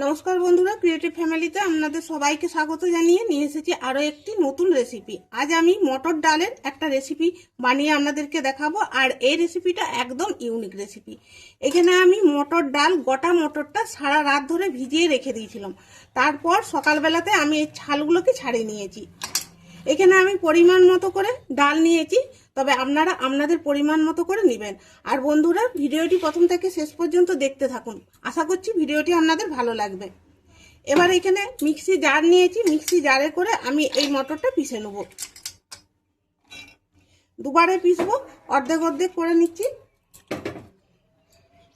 নমস্কার বন্ধুরা, ক্রিয়েটিভ ফ্যামিলিতে আপনাদের সবাইকে স্বাগত জানিয়ে নিয়ে এসেছি আরও একটি নতুন রেসিপি। আজ আমি মটর ডালের একটা রেসিপি বানিয়ে আপনাদেরকে দেখাবো। আর এই রেসিপিটা একদম ইউনিক রেসিপি। এখানে আমি মটর ডাল, গোটা মটরটা সারা রাত ধরে ভিজিয়ে রেখে দিয়েছিলাম। তারপর সকালবেলাতে আমি এই ছালগুলোকে ছাড়িয়ে নিয়েছি। এখানে আমি পরিমাণ মতো করে ডাল নিয়েছি, তবে আপনারা আপনাদের পরিমাণ মতো করে নেবেন। আর বন্ধুরা, ভিডিওটি প্রথম থেকে শেষ পর্যন্ত দেখতে থাকুন, আশা করছি ভিডিওটি আপনাদের ভালো লাগবে। এবার এখানে মিক্সি জার নিয়েছি, মিক্সি জারে করে আমি এই মটরটা পিষে নেব। দুবারে পিসবো, অর্ধেক অর্ধেক করে নিচ্ছি।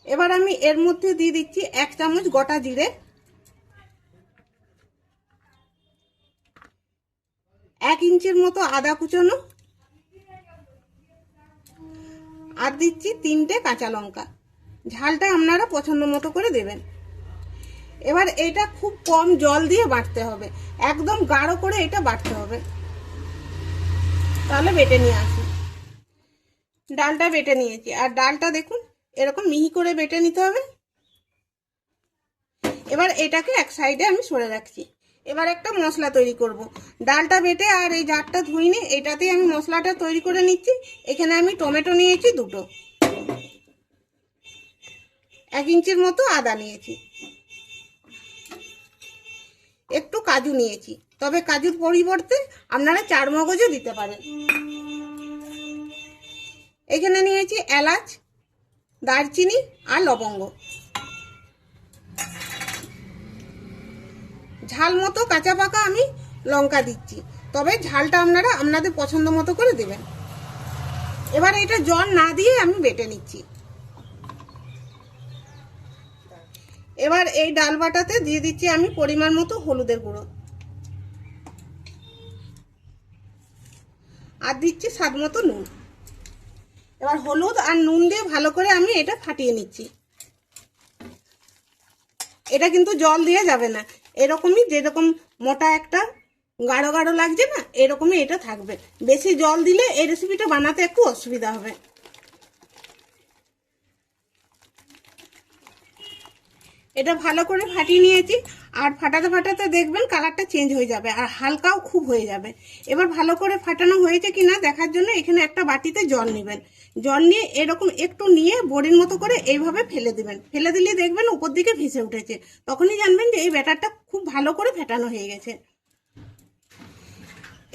এবার আমি এর মধ্যে দিয়ে দিচ্ছি 1 চামচ গোটা জিরে, 1 ইঞ্চির মতো আদা কুচানো, আর দিচ্ছি 3টে কাঁচা লঙ্কা। ঝালটা আপনারা পছন্দ মতো করে দেবেন। এবার এটা খুব কম জল দিয়ে বাটতে হবে, একদম গাঢ় করে এটা বাটতে হবে। তাহলে বেটে নিয়ে আসি। ডালটা বেটে নিয়েছি, আর ডালটা দেখুন এরকম মিহি করে বেটে নিতে হবে। এবার এটাকে এক সাইডে আমি সরে রাখছি। এবার একটা মশলা তৈরি করব। ডালটা বেটে আর এই জারটা ধুইনি, এটাতেই আমি মশলাটা তৈরি করে নিচ্ছি। এখানে আমি টমেটো নিয়েছি 2টো, 1 ইঞ্চির মতো আদা নিয়েছি, একটু কাজু নিয়েছি, তবে কাজুর পরিবর্তে আপনারা 4 মগজও দিতে পারেন। এখানে নিয়েছি এলাচ, দারচিনি আর লবঙ্গ। ঝাল মতো কাঁচা পাকা আমি লঙ্কা দিচ্ছি, তবে ঝালটা আপনারা আপনাদের পছন্দ মতো করে দেবেন। এবার এটা জল না দিয়ে আমি বেটে নিচ্ছি। এবার এই ডাল বাটাতে দিয়ে দিচ্ছি আমি পরিমাণ মতো হলুদের গুঁড়ো, আর দিচ্ছি স্বাদ মতো নুন। এবার হলুদ আর নুন দিয়ে ভালো করে আমি এটা ফাটিয়ে নিচ্ছি। এটা কিন্তু জল দিয়ে যাবে না, এরকমই যেরকম মোটা একটা গাঢ় গাঢ় লাগছে না, এরকমই এটা থাকবে। বেশি জল দিলে এই রেসিপিটা বানাতে একটু অসুবিধা হবে। এটা ভালো করে ফাটিয়ে নিয়েছি, আর ফাটাতে ফাটাতে দেখবেন কালারটা চেঞ্জ হয়ে যাবে, আর হালকাও খুব হয়ে যাবে। এবার ভালো করে ফাটানো হয়েছে কিনা দেখার জন্য এখানে একটা বাটিতে জল নেবেন। জল নিয়ে এরকম একটু নিয়ে বড়ির মতো করে এইভাবে ফেলে দিবেন। ফেলে দিলে দেখবেন উপর দিকে ভেসে উঠেছে, তখনই জানবেন যে এই ব্যাটারটা খুব ভালো করে ফেটানো হয়ে গেছে।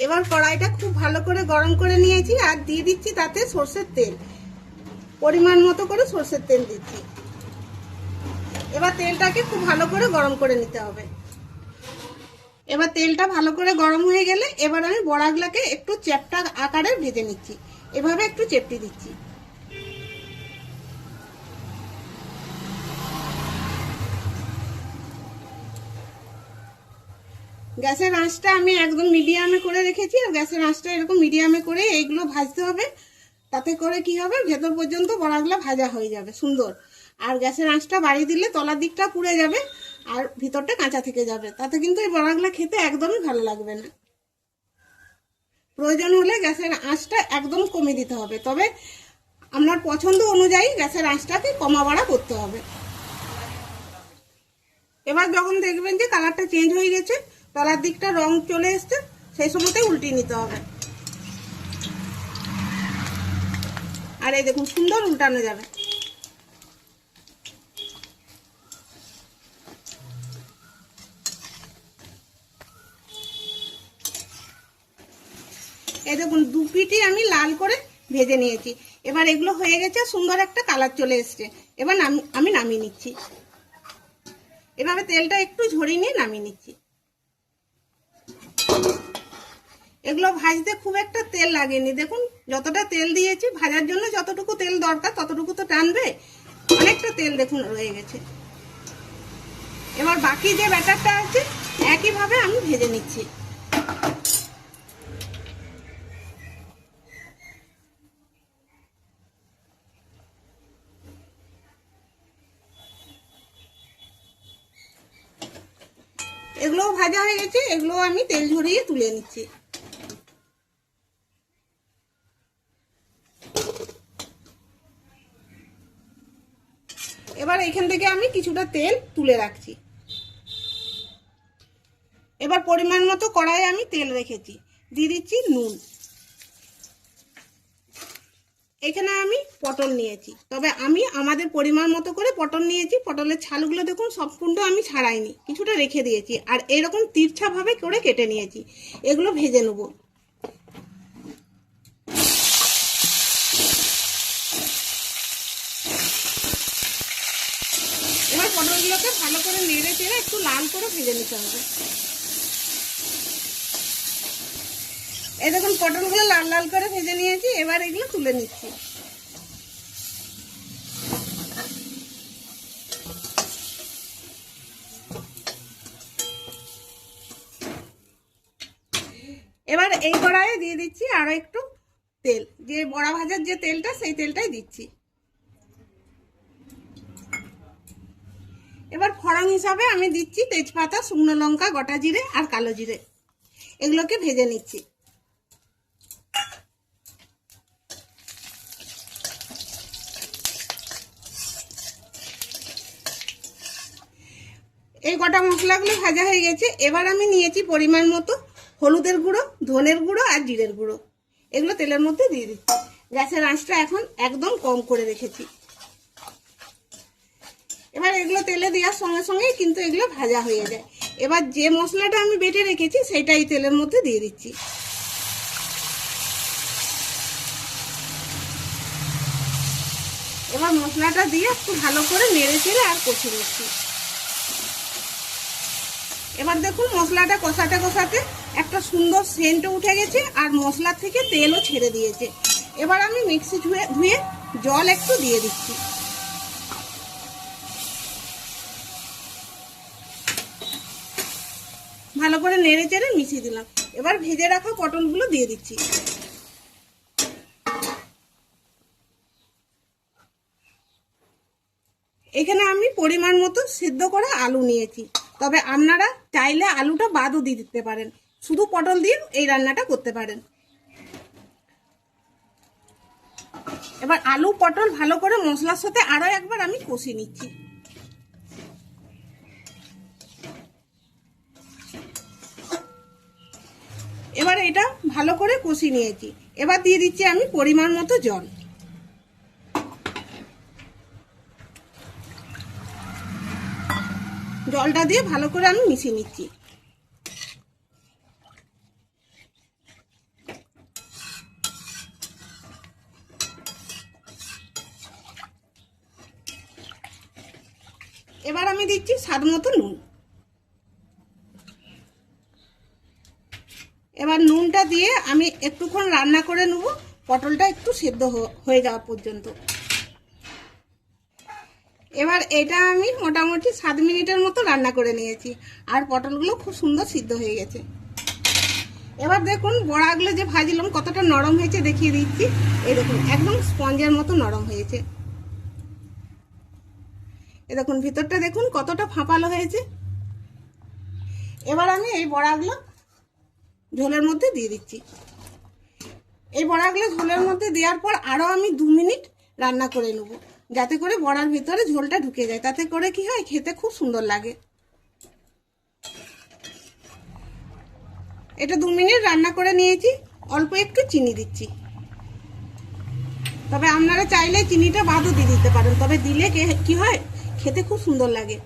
এবার কড়াইটা খুব ভালো করে গরম করে নিয়েছি, আর দিয়ে দিচ্ছি তাতে সরষের তেল। পরিমাণ মতো করে সরষের তেল দিচ্ছি। এবার তেলটাকে খুব ভালো করে গরম করে নিতে হবে। এবার তেলটা ভালো করে গরম হয়ে গেলে এবার আমি বড়াগুলোকে একটু চ্যাপ্টা আকারে ভেজে নিচ্ছি। এভাবে একটু চেপটে দিচ্ছি। গ্যাসের আঁচটা আমি একদম মিডিয়ামে করে রেখেছি, আর গ্যাসের আঁচটা এরকম মিডিয়ামে করে এইগুলো ভাজতে হবে। তাতে করে কি হবে, ভেতর পর্যন্ত বড়াগুলো ভাজা হয়ে যাবে সুন্দর। আর গ্যাসের আঁচটা বাড়িয়ে দিলে তলার দিকটা পুড়ে যাবে, আর ভিতরটা কাঁচা থেকে যাবে। তাতে কিন্তু এই বড়াগুলো খেতে একদমই ভালো লাগবে না। প্রয়োজন হলে গ্যাসের আঁচটা একদম কমে দিতে হবে, তবে আপনার পছন্দ অনুযায়ী গ্যাসের আঁচটাকে কমা বাড়া করতে হবে। এবার যখন দেখবেন যে কালারটা চেঞ্জ হয়ে গেছে, তলার দিকটা রং চলে এসছে, সেই সময়তে উল্টিয়ে নিতে হবে। আর এই দেখুন সুন্দর উল্টানো যাবে। এই দেখুন 2 পিঠই আমি লাল করে ভেজে নিয়েছি। এবার এগুলো হয়ে গেছে, সুন্দর একটা কালার চলে এসছে। এবার আমি নামিয়ে নিচ্ছি। এভাবে তেলটা একটু ঝরিয়ে নিয়ে নামিয়ে নিচ্ছি। এগুলো ভাজতে খুব একটা তেল লাগেনি, দেখুন যতটা তেল দিয়েছি ভাজার জন্য, যতটুকু তেল দরকার ততটুকু তো টানবে। অনেকটা তেল দেখুন রয়ে গেছে। এবার বাকি যে ব্যাটারটা আছে একইভাবে আমি ভেজে নিচ্ছি। এগুলোও ভাজা হয়ে গেছে, এগুলো আমি তেল ঝরিয়ে তুলে নিচ্ছি। এবার এখান থেকে আমি কিছুটা তেল তুলে রাখছি। এবার পরিমাণ মতো কড়াইয়ে আমি তেল রেখেছি, দিয়ে দিচ্ছি নুন। এখানে আমি পটল নিয়েছি, তবে আমি আমাদের পরিমাণ মতো করে পটল নিয়েছি। পটলের ছালগুলো দেখুন সম্পূর্ণ আমি ছাড়াইনি, কিছুটা রেখে দিয়েছি। আর এরকম তিরছাভাবে করে কেটে নিয়েছি। এগুলো ভেজে নেব। এবার পটলগুলোকে ভালো করে নেড়ে চেড়ে একটু লাল করে ভেজে নিতে হবে। এই দেখুন পটলগুলো লাল লাল করে ভেজে নিয়েছি। এবার এগুলো তুলে নিচ্ছি। এবার এই কড়াইয়ে দিয়ে দিচ্ছি আরো একটু তেল, যে বড়া ভাজার যে তেলটা সেই তেলটাই দিচ্ছি। এবার ফোড়ন হিসাবে আমি দিচ্ছি তেজপাতা, শুকনো লঙ্কা, গোটা জিরে আর কালো জিরে। এগুলোকে ভেজে নিচ্ছি। এই গোটা মশলাগুলো ভাজা হয়ে গেছে। এবার আমি নিয়েছি পরিমাণ মতো হলুদের গুঁড়ো, ধনের গুঁড়ো আর জিরের গুঁড়ো। এগুলো তেলের মধ্যে দিয়ে দিচ্ছি। গ্যাসের আঁচটা এখন একদম কম করে রেখেছি। এবার এগুলো তেলে দেওয়ার সঙ্গে সঙ্গে কিন্তু এগুলো ভাজা হয়ে যায়। এবার যে মশলাটা আমি বেটে রেখেছি সেটাই তেলের মধ্যে দিয়ে দিচ্ছি। এবার মশলাটা দিয়ে একটু ভালো করে নেড়ে চেড়ে আর কষিয়ে নিচ্ছি। এবার দেখুন মশলাটা কষাতে কষাতে একটা সুন্দর সেন্ট উঠে গেছে আর মশলা থেকে তেলও ছেড়ে দিয়েছে। এবার আমি মিক্সি ধুয়ে জল একটু দিয়ে দিচ্ছি। ভালো করে নেড়ে চেড়ে মিশিয়ে দিলাম। এবার ভেজে রাখা পটলগুলো দিয়ে দিচ্ছি। এখানে আমি পরিমাণ মতো সিদ্ধ করে আলু নিয়েছি, তবে আপনারা চাইলে আলুটা বাদও দিয়ে দিতে পারেন। শুধু পটল দিয়ে এই রান্নাটা করতে পারেন। এবার আলু পটল ভালো করে মশলার সাথে আরো একবার আমি কষিয়ে নিচ্ছি। এবার এটা ভালো করে কষিয়ে নিয়েছি। এবার দিয়ে দিচ্ছি আমি পরিমাণ মতো জল। জলটা দিয়ে ভালো করে আমি মিশিয়ে নিচ্ছি। এবার আমি দিচ্ছি স্বাদ মতো নুন। এবার নুনটা দিয়ে আমি একটুক্ষণ রান্না করে নেব, পটলটা একটু সেদ্ধ হয়ে যাওয়া পর্যন্ত। এবার এটা আমি মোটামুটি 7 মিনিটের মতো রান্না করে নিয়েছি আর পটলগুলো খুব সুন্দর সিদ্ধ হয়ে গেছে। এবার দেখুন বড়াগুলো যে ভাজলাম কতটা নরম হয়েছে দেখিয়ে দিচ্ছি। এই দেখুন একদম স্পঞ্জের মতো নরম হয়েছে। এই দেখুন ভিতরটা দেখুন কতটা ফাঁপালো হয়েছে। এবার আমি এই বড়াগুলো ঝোলের মধ্যে দিয়ে দিচ্ছি। এই বড়াগুলো ঝোলের মধ্যে দেওয়ার পর আরও আমি 2 মিনিট রান্না করে নেব, যাতে করে বড়ার ভিতরে ঝোলটা ঢুকে যায়। তাতে করে কি হয়, খেতে খুব সুন্দর লাগে। এটা 2 মিনিট রান্না করে নিয়েছি। অল্প একটু চিনি দিচ্ছি, তবে আপনারা চাইলে চিনিটা বাদও দিয়ে দিতে পারেন, তবে দিলে কি হয় খেতে খুব সুন্দর লাগে।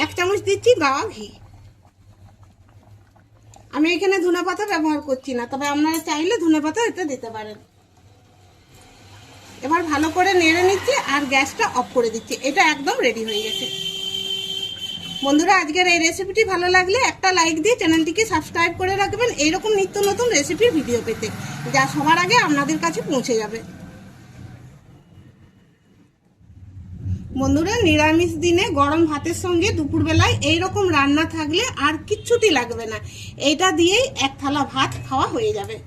1 চামচ দিচ্ছি গাওয়া ঘি। আমি এখানে ধনেপাতা ব্যবহার করছি না, তবে আপনারা চাইলে ধনেপাতা এতে দিতে পারেন। এবার ভালো করে নেড়ে নিচ্ছি আর গ্যাসটা অফ করে দিচ্ছি। এটা একদম রেডি হয়ে গেছে। বন্ধুরা আজকের এই রেসিপিটি ভালো লাগলে একটা লাইক দিয়ে চ্যানেলটিকে সাবস্ক্রাইব করে রাখবেন এইরকম নিত্য নতুন রেসিপির ভিডিও পেতে, যা সবার আগে আপনাদের কাছে পৌঁছে যাবে। বন্ধুরা নিরামিষ দিনে গরম ভাতের সঙ্গে দুপুরবেলায় এইরকম রান্না থাকলে আর কিচ্ছুটি লাগবে না। এইটা দিয়েই 1 থালা ভাত খাওয়া হয়ে যাবে।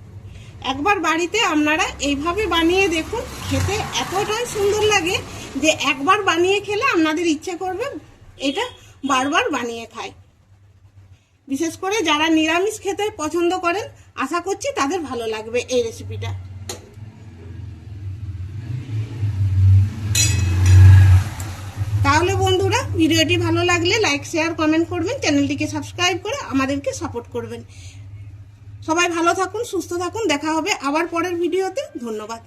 একবার বাড়িতে আপনারা এইভাবে বানিয়ে দেখুন, খেতে এতটাই সুন্দর লাগে যে একবার বানিয়ে খেলে আপনাদের ইচ্ছে করবে এটা বারবার বানিয়ে খায়। বিশেষ করে যারা নিরামিষ খেতে পছন্দ করেন, আশা করছি তাদের ভালো লাগবে এই রেসিপিটা। তাহলে বন্ধুরা ভিডিওটি ভালো লাগলে লাইক শেয়ার কমেন্ট করবেন, চ্যানেলটিকে সাবস্ক্রাইব করে আমাদেরকে সাপোর্ট করবেন। সবাই ভালো থাকুন, সুস্থ থাকুন, দেখা হবে আবার পরের ভিডিওতে। ধন্যবাদ।